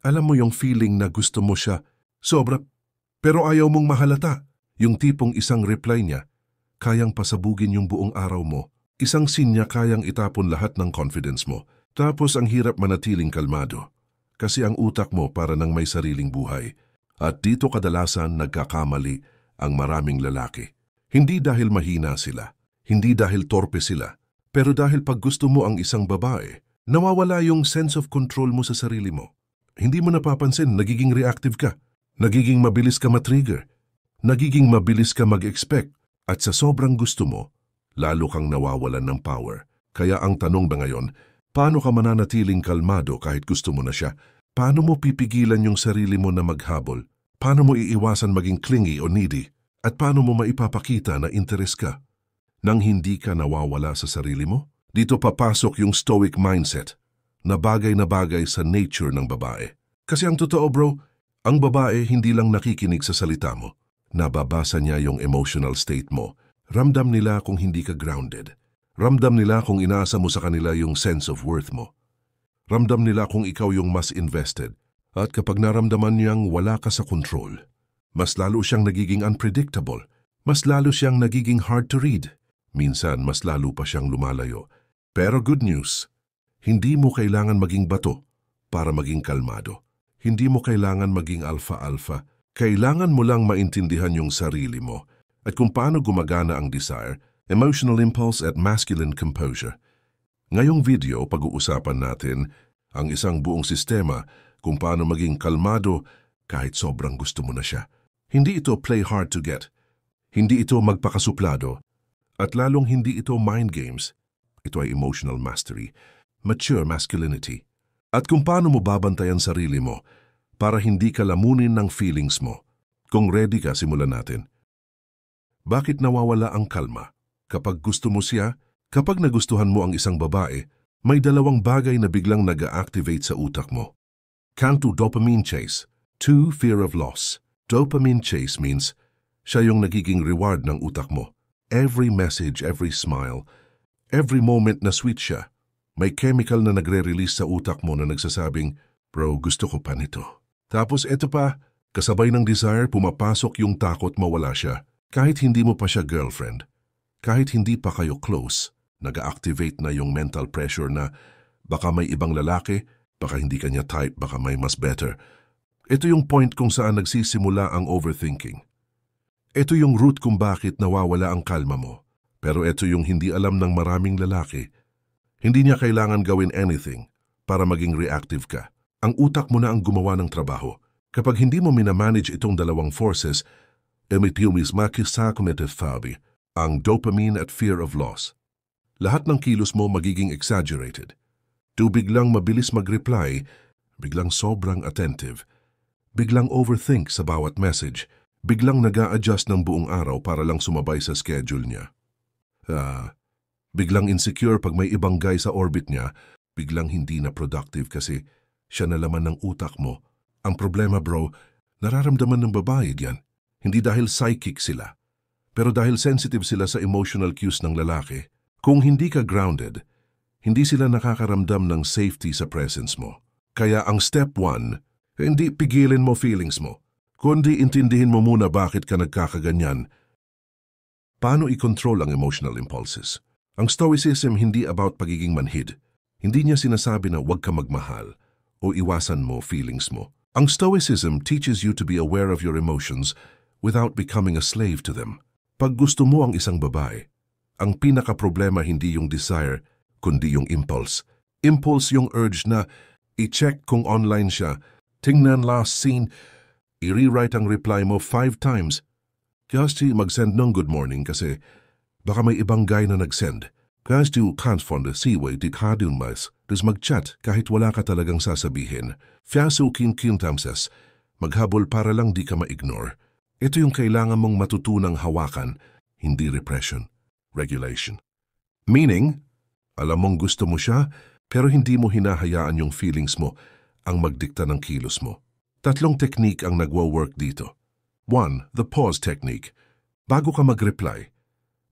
Alam mo yung feeling na gusto mo siya, sobra, pero ayaw mong mahalata. Yung tipong isang reply niya, kayang pasabugin yung buong araw mo. Isang scene niya kayang itapon lahat ng confidence mo. Tapos ang hirap manatiling kalmado. Kasi ang utak mo para nang may sariling buhay. At dito kadalasan nagkakamali ang maraming lalaki. Hindi dahil mahina sila, hindi dahil torpe sila, pero dahil pag gusto mo ang isang babae, nawawala yung sense of control mo sa sarili mo. Hindi mo napapansin, nagiging reactive ka, nagiging mabilis ka matrigger, nagiging mabilis ka mag-expect, at sa sobrang gusto mo, lalo kang nawawalan ng power. Kaya ang tanong ba ngayon, paano ka mananatiling kalmado kahit gusto mo na siya? Paano mo pipigilan yung sarili mo na maghabol? Paano mo iiwasan maging clingy o needy? At paano mo maipapakita na interes ka nang hindi ka nawawala sa sarili mo? Dito papasok yung stoic mindset na bagay sa nature ng babae. Kasi ang totoo bro, ang babae hindi lang nakikinig sa salita mo. Nababasa niya yung emotional state mo. Ramdam nila kung hindi ka grounded. Ramdam nila kung inaasa mo sa kanila yung sense of worth mo. Ramdam nila kung ikaw yung mas invested. At kapag naramdaman niyang wala ka sa control, mas lalo siyang nagiging unpredictable. Mas lalo siyang nagiging hard to read. Minsan, mas lalo pa siyang lumalayo. Pero good news, hindi mo kailangan maging bato para maging kalmado. Hindi mo kailangan maging alpha-alpha. Kailangan mo lang maintindihan yung sarili mo at kung paano gumagana ang desire, emotional impulse at masculine composure. Ngayong video, pag-uusapan natin ang isang buong sistema kung paano maging kalmado kahit sobrang gusto mo na siya. Hindi ito play hard to get. Hindi ito magpakasuplado. At lalong hindi ito mind games. Ito ay emotional mastery, mature masculinity. At kung paano mo babantayan sarili mo para hindi ka lamunin ng feelings mo. Kung ready ka, simulan natin. Bakit nawawala ang kalma? Kapag gusto mo siya, kapag nagustuhan mo ang isang babae, may dalawang bagay na biglang nag-activate sa utak mo. 1. Dopamine chase. 2. Fear of loss. Dopamine chase means siya yung nagiging reward ng utak mo. Every message, every smile, every moment na sweet siya, may chemical na nagre-release sa utak mo na nagsasabing, bro, gusto ko pa nito. Tapos eto pa, kasabay ng desire, pumapasok yung takot mawala siya. Kahit hindi mo pa siya girlfriend, kahit hindi pa kayo close, nag-activate na yung mental pressure na baka may ibang lalaki, baka hindi kanya type, baka may mas better. Ito yung point kung saan nagsisimula ang overthinking. Ito yung root kung bakit nawawala ang kalma mo. Pero ito yung hindi alam ng maraming lalaki. Hindi niya kailangan gawin anything para maging reactive ka. Ang utak mo na ang gumawa ng trabaho. Kapag hindi mo minamanage itong dalawang forces, ang dopamine at fear of loss. Lahat ng kilos mo magiging exaggerated. Biglang mabilis mag-reply, biglang sobrang attentive, biglang overthink sa bawat message, biglang nag-a-adjust ng buong araw para lang sumabay sa schedule niya. Biglang insecure pag may ibang guy sa orbit niya, biglang hindi na productive kasi siya na laman ng utak mo. Ang problema bro, nararamdaman ng babae yan. Hindi dahil psychic sila, pero dahil sensitive sila sa emotional cues ng lalaki. Kung hindi ka grounded, hindi sila nakakaramdam ng safety sa presence mo. Kaya ang step 1, hindi pigilin mo feelings mo, kundi intindihin mo muna bakit ka nagkakaganyan. Paano i-control ang emotional impulses? Ang stoicism hindi about pagiging manhid. Hindi niya sinasabi na huwag ka magmahal o iwasan mo feelings mo. Ang stoicism teaches you to be aware of your emotions without becoming a slave to them. Pag gusto mo ang isang babae, ang pinaka-problema hindi yung desire, kundi yung impulse. Impulse yung urge na i-check kung online siya, tingnan last scene, i-rewrite ang reply mo 5 times. Kasi mag-send ng good morning kasi baka may ibang guy na nag-send. Kasi can't find the seaway di kadun mas. Tapos mag-chat kahit wala ka talagang sasabihin. Fiaso kintamsas, maghabol para lang di ka ma-ignore. Ito yung kailangan mong matutunang hawakan, hindi repression, regulation. Meaning, alam mong gusto mo siya, pero hindi mo hinahayaan yung feelings mo ang magdikta ng kilos mo. 3 technique ang nagwo-work dito. 1. The pause technique. Bago ka mag-reply,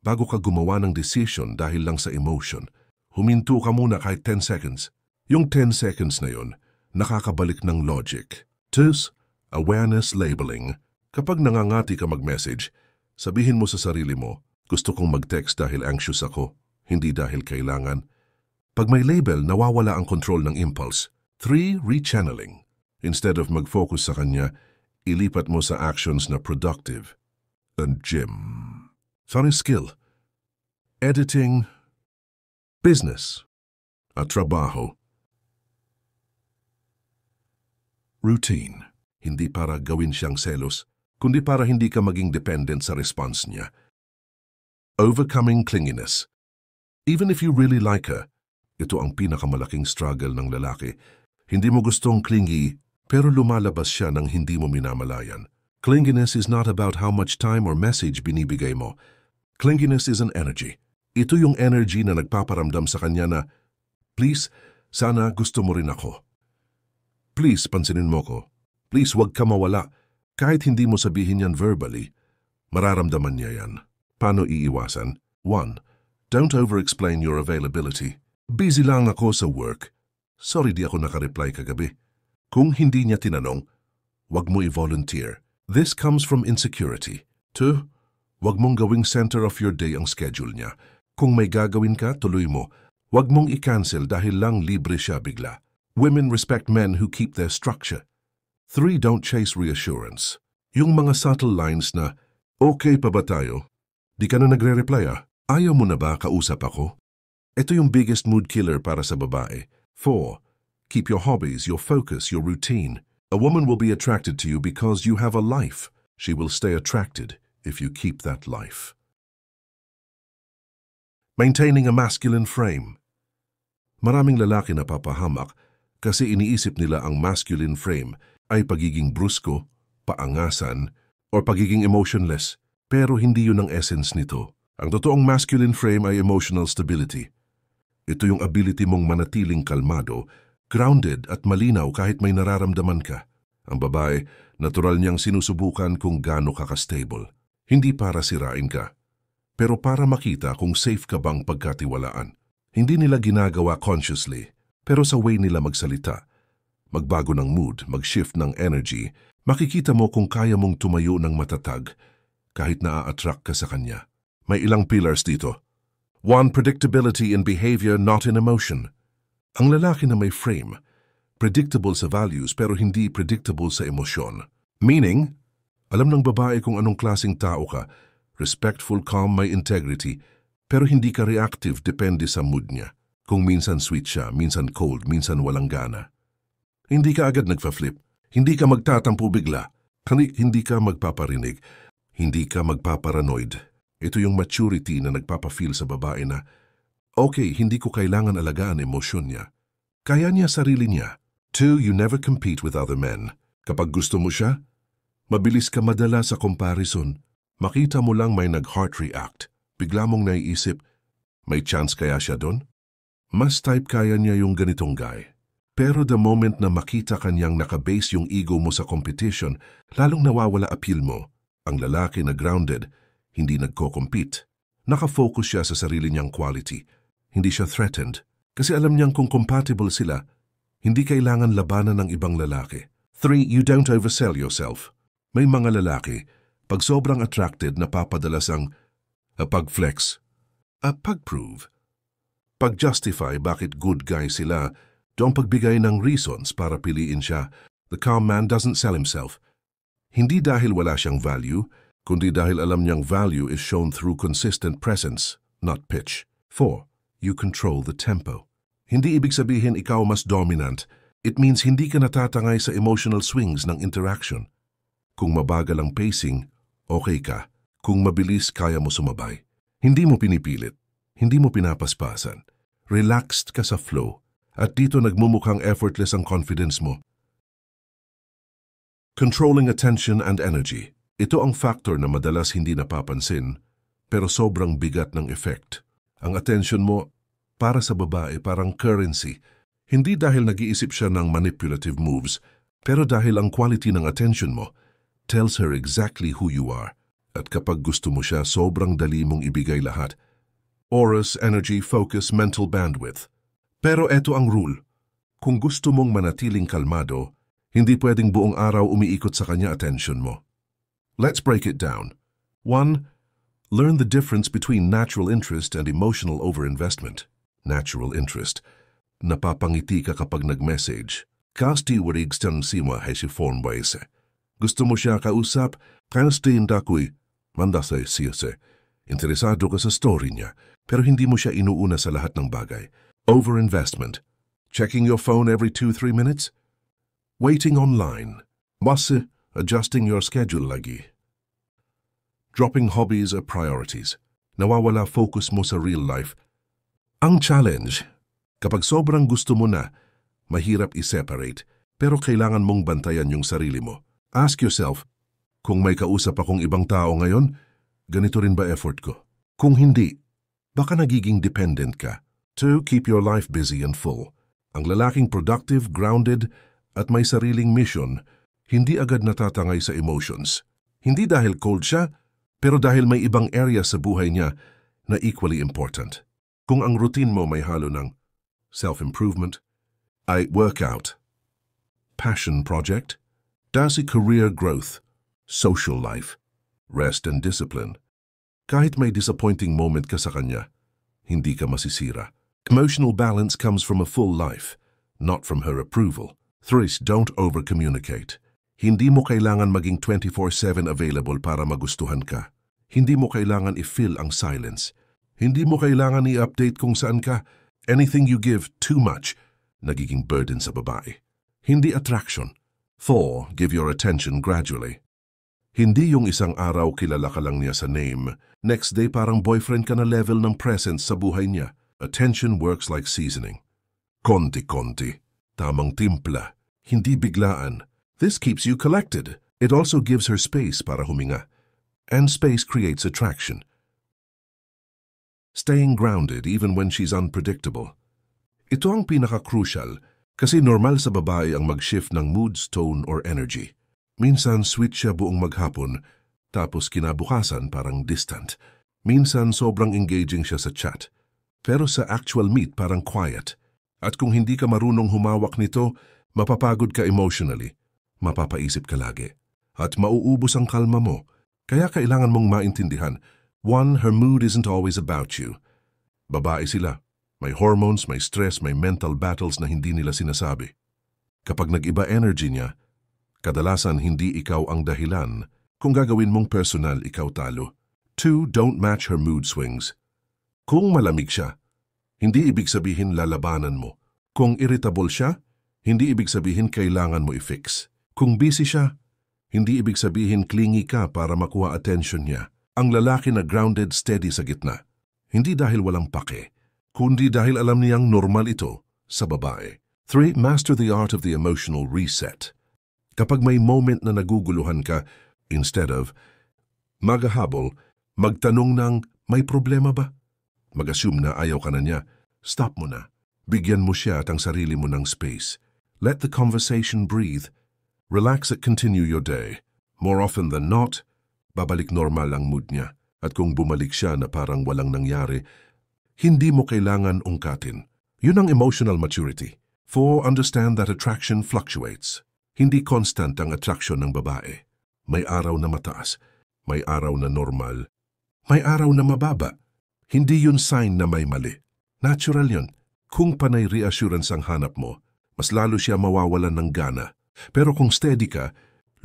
bago ka gumawa ng decision dahil lang sa emotion, huminto ka muna kahit 10 seconds. Yung 10 seconds na yon, nakakabalik ng logic. 2. Awareness labeling. Kapag nangangati ka mag-message, sabihin mo sa sarili mo, gusto kong mag-text dahil anxious ako, hindi dahil kailangan. Pag may label, nawawala ang control ng impulse. 3. Rechanneling. Instead of mag-focus sa kanya, ilipat mo sa actions na productive. And gym. Funny skill. Editing. Business. At trabaho. Routine. Hindi para gawin siyang selos, kundi para hindi ka maging dependent sa response niya. Overcoming clinginess. Even if you really like her, ito ang pinakamalaking struggle ng lalaki. Hindi mo gustong clingy, pero lumalabas siya nang hindi mo minamalayan. Clinginess is not about how much time or message binibigay mo. Clinginess is an energy. Ito yung energy na nagpaparamdam sa kanya na, please, sana gusto mo rin ako. Please, pansinin mo ko. Please, wag ka mawala. Kahit hindi mo sabihin yan verbally, mararamdaman niya yan. Paano iiwasan? 1. Don't over-explain your availability. Busy lang ako sa work. Sorry di ako nakareply kagabi. Kung hindi niya tinanong, wag mo i-volunteer. This comes from insecurity. 2. Wag mong gawing center of your day ang schedule niya. Kung may gagawin ka, tuloy mo. Wag mong i-cancel dahil lang libre siya bigla. Women respect men who keep their structure. 3. Don't chase reassurance. Yung mga subtle lines na, okay pa ba tayo? Di ka na nagre-reply ah? Ayaw mo na ba kausap ako? Ito yung biggest mood killer para sa babae. 4. Keep your hobbies, your focus, your routine. A woman will be attracted to you because you have a life. She will stay attracted if you keep that life. Maintaining a masculine frame. Maraming lalaki na papahamak kasi iniisip nila ang masculine frame ay pagiging brusko, paangasan, o pagiging emotionless. Pero hindi yun ang essence nito. Ang totoong masculine frame ay emotional stability. Ito yung ability mong manatiling kalmado, grounded at malinaw kahit may nararamdaman ka. Ang babae, natural niyang sinusubukan kung gaano ka ka-stable. Hindi para sirain ka, pero para makita kung safe ka bang pagkatiwalaan. Hindi nila ginagawa consciously, pero sa way nila magsalita. Magbago ng mood, mag-shift ng energy, makikita mo kung kaya mong tumayo ng matatag kahit naa-attract ka sa kanya. May ilang pillars dito. 1. Predictability in behavior, not in emotion. Ang lalaki na may frame, predictable sa values pero hindi predictable sa emosyon. Meaning, alam ng babae kung anong klaseng tao ka, respectful, calm, may integrity, pero hindi ka reactive depende sa mood niya. Kung minsan sweet siya, minsan cold, minsan walang gana. Hindi ka agad nagfa-flip, hindi ka magtatampo bigla, hindi ka magpaparinig, hindi ka magpaparanoid. Ito yung maturity na nagpapa-feel sa babae na, okay, hindi ko kailangan alagaan emosyon niya. Kaya niya sarili niya. 2. You never compete with other men. Kapag gusto mo siya, mabilis ka madala sa comparison. Makita mo lang may nag-heart react. Bigla mong naiisip, may chance kaya siya doon? Mas type kaya niya yung ganitong guy. Pero the moment na makita kanyang nakabase yung ego mo sa competition, lalong nawawala appeal mo. Ang lalaki na grounded, hindi nagko-compete. Nakafocus siya sa sarili niyang quality. Hindi siya threatened. Kasi alam niyang kung compatible sila, hindi kailangan labanan ng ibang lalaki. 3. You don't oversell yourself. May mga lalaki, pag sobrang attracted, napapadalas ang pag-flex, pag-prove, pag-justify bakit good guy sila, doon pagbigay ng reasons para piliin siya. The calm man doesn't sell himself. Hindi dahil wala siyang value, kundi dahil alam niyang value is shown through consistent presence, not pitch. 4. You control the tempo. Hindi ibig sabihin ikaw mas dominant. It means hindi ka natatangay sa emotional swings ng interaction. Kung mabagal ang pacing, okay ka. Kung mabilis, kaya mo sumabay. Hindi mo pinipilit. Hindi mo pinapaspasan. Relaxed ka sa flow. At dito nagmumukhang effortless ang confidence mo. Controlling attention and energy. Ito ang factor na madalas hindi napapansin, pero sobrang bigat ng effect. Ang attention mo, para sa babae, parang currency. Hindi dahil nag-iisip siya ng manipulative moves, pero dahil ang quality ng attention mo tells her exactly who you are. At kapag gusto mo siya, sobrang dali mong ibigay lahat. Oras, energy, focus, mental bandwidth. Pero eto ang rule. Kung gusto mong manatiling kalmado, hindi pwedeng buong araw umiikot sa kanya attention mo. Let's break it down. 1. Learn the difference between natural interest and emotional overinvestment. Natural interest. Napapangiti ka kapag nag-message. Kastiwarig siyang sima hay si formwaise. Gusto mo siya kausap, kanstiin dakoy, mandasay siyase. Interesado ka sa story niya, pero hindi mo siya inuuna sa lahat ng bagay. Overinvestment. Checking your phone every 2-3 minutes? Waiting online. Mas adjusting your schedule lagi. Dropping hobbies or priorities. Nawawala focus mo sa real life. Ang challenge, kapag sobrang gusto mo na, mahirap i-separate, pero kailangan mong bantayan yung sarili mo. Ask yourself, kung may kausap akong ibang tao ngayon, ganito rin ba effort ko? Kung hindi, baka nagiging dependent ka. 2. Keep your life busy and full. Ang lalaking productive, grounded, at may sariling mission, hindi agad natatangay sa emotions. Hindi dahil cold siya, pero dahil may ibang area sa buhay niya na equally important. Kung ang routine mo may halo ng self-improvement, ay workout, passion project, dasi career growth, social life, rest and discipline, kahit may disappointing moment ka sa kanya, hindi ka masisira. Emotional balance comes from a full life, not from her approval. 3. Don't over-communicate. Hindi mo kailangan maging 24/7 available para magustuhan ka. Hindi mo kailangan i-fill ang silence. Hindi mo kailangan i-update kung saan ka. Anything you give too much, nagiging burden sa babae. Hindi attraction. 4. Give your attention gradually. Hindi yung isang araw kilala ka lang niya sa name. Next day parang boyfriend ka na level ng presence sa buhay niya. Attention works like seasoning. Konti-konti. Tamang timpla. Hindi biglaan. This keeps you collected. It also gives her space para huminga. And space creates attraction. Staying grounded even when she's unpredictable. Ito ang pinaka-crucial kasi normal sa babae ang mag-shift ng moods, tone, or energy. Minsan sweet siya buong maghapon, tapos kinabukasan parang distant. Minsan sobrang engaging siya sa chat, pero sa actual meet parang quiet. At kung hindi ka marunong humawak nito, mapapagod ka emotionally, mapapaisip ka lagi, at mauubos ang kalma mo. Kaya kailangan mong maintindihan, 1. Her mood isn't always about you. Babae sila. May hormones, may stress, may mental battles na hindi nila sinasabi. Kapag nag-iba energy niya, kadalasan hindi ikaw ang dahilan. Kung gagawin mong personal, ikaw talo. 2. Don't match her mood swings. Kung malamig siya, hindi ibig sabihin lalabanan mo. Kung irritable siya, hindi ibig sabihin kailangan mo i-fix. Kung busy siya, hindi ibig sabihin clingy ka para makuha attention niya. Ang lalaki na grounded, steady sa gitna. Hindi dahil walang pake, kundi dahil alam niyang normal ito sa babae. 3. Master the art of the emotional reset. Kapag may moment na naguguluhan ka, instead of magahabol, magtanong ng may problema ba? Mag-assume na ayaw ka na niya, stop mo na. Bigyan mo siya at ang sarili mo ng space. Let the conversation breathe. Relax at continue your day. More often than not, babalik normal ang mood niya. At kung bumalik siya na parang walang nangyari, hindi mo kailangan ungkatin. Yun ang emotional maturity. 4. Understand that attraction fluctuates. Hindi constant ang attraction ng babae. May araw na mataas, may araw na normal, may araw na mababa. Hindi yun sign na may mali. Natural yun. Kung panay reassurance ang hanap mo, mas lalo siya mawawalan ng gana. Pero kung steady ka,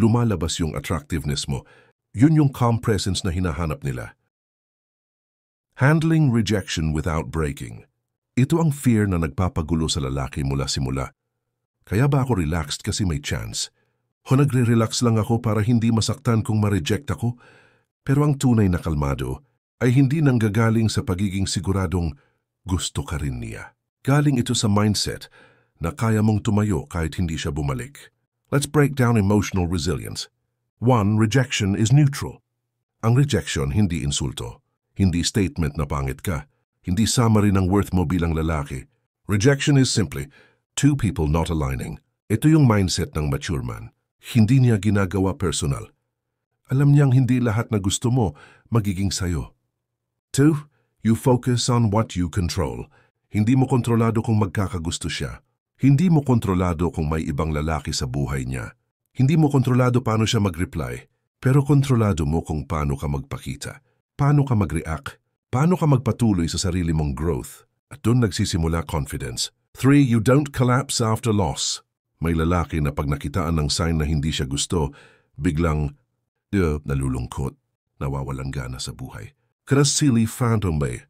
lumalabas yung attractiveness mo. Yun yung calm presence na hinahanap nila. Handling rejection without breaking. Ito ang fear na nagpapagulo sa lalaki mula simula. Kaya ba ako relaxed kasi may chance? O nagre-relax lang ako para hindi masaktan kung ma-reject ako? Pero ang tunay na kalmado ay hindi nanggagaling sa pagiging siguradong gusto ka rin niya. Galing ito sa mindset na kaya mong tumayo kahit hindi siya bumalik. Let's break down emotional resilience. 1. Rejection is neutral. Ang rejection hindi insulto, hindi statement na pangit ka, hindi summary ng worth mo bilang lalaki. Rejection is simply two people not aligning. Ito yung mindset ng mature man. Hindi niya ginagawa personal. Alam niyang hindi lahat na gusto mo magiging sayo. 2. You focus on what you control. Hindi mo kontrolado kung magkakagusto siya. Hindi mo kontrolado kung may ibang lalaki sa buhay niya. Hindi mo kontrolado paano siya mag-reply, pero kontrolado mo kung paano ka magpakita, paano ka mag-react, paano ka magpatuloy sa sarili mong growth. At doon nagsisimula confidence. 3. You don't collapse after loss. May lalaki na pag nakitaan ng sign na hindi siya gusto, biglang nalulungkot, nawawalang gana sa buhay. Krasili phantom bay.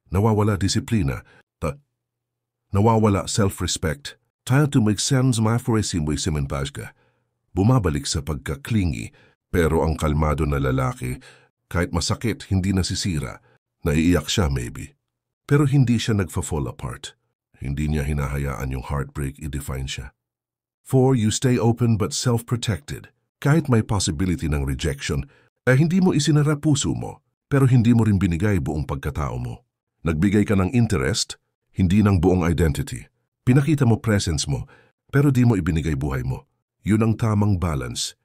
Nawawala disiplina, nawawala self-respect. Tayo to make sense maforesim way simenpasga. Bumabalik sa pagkaklingi, pero ang kalmado na lalaki, kahit masakit, hindi nasisira. Naiiyak siya maybe. Pero hindi siya nagfa-fall apart. Hindi niya hinahayaan yung heartbreak i-define siya. 4. You stay open but self-protected. Kahit may possibility ng rejection, hindi mo isinara puso mo, pero hindi mo rin binigay buong pagkatao mo. Nagbigay ka ng interest, hindi ng buong identity. Pinakita mo presence mo, pero di mo ibinigay buhay mo. Yun ang tamang balance.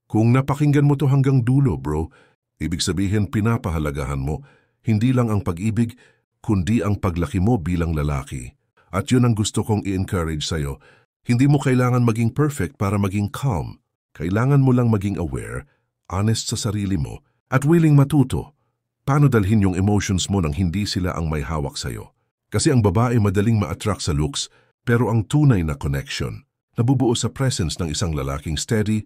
Kung napakinggan mo to hanggang dulo, bro, ibig sabihin pinapahalagahan mo, hindi lang ang pag-ibig, kundi ang paglaki mo bilang lalaki. At yun ang gusto kong i-encourage sa'yo. Hindi mo kailangan maging perfect para maging calm. Kailangan mo lang maging aware, honest sa sarili mo, at willing matuto. Paano dalhin yung emotions mo nang hindi sila ang may hawak sa'yo? Kasi ang babae madaling ma-attract sa looks, pero ang tunay na connection, nabubuo sa presence ng isang lalaking steady,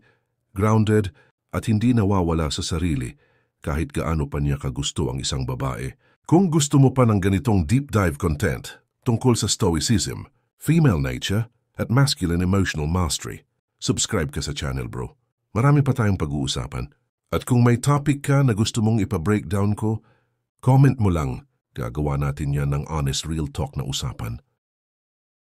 grounded, at hindi nawawala sa sarili, kahit gaano pa niya kagusto ang isang babae. Kung gusto mo pa ng ganitong deep dive content tungkol sa stoicism, female nature, at masculine emotional mastery, subscribe ka sa channel, bro. Marami pa tayong pag-uusapan. At kung may topic ka na gusto mong ipa-breakdown ko, comment mo lang. Gagawa natin yan ng honest real talk na usapan.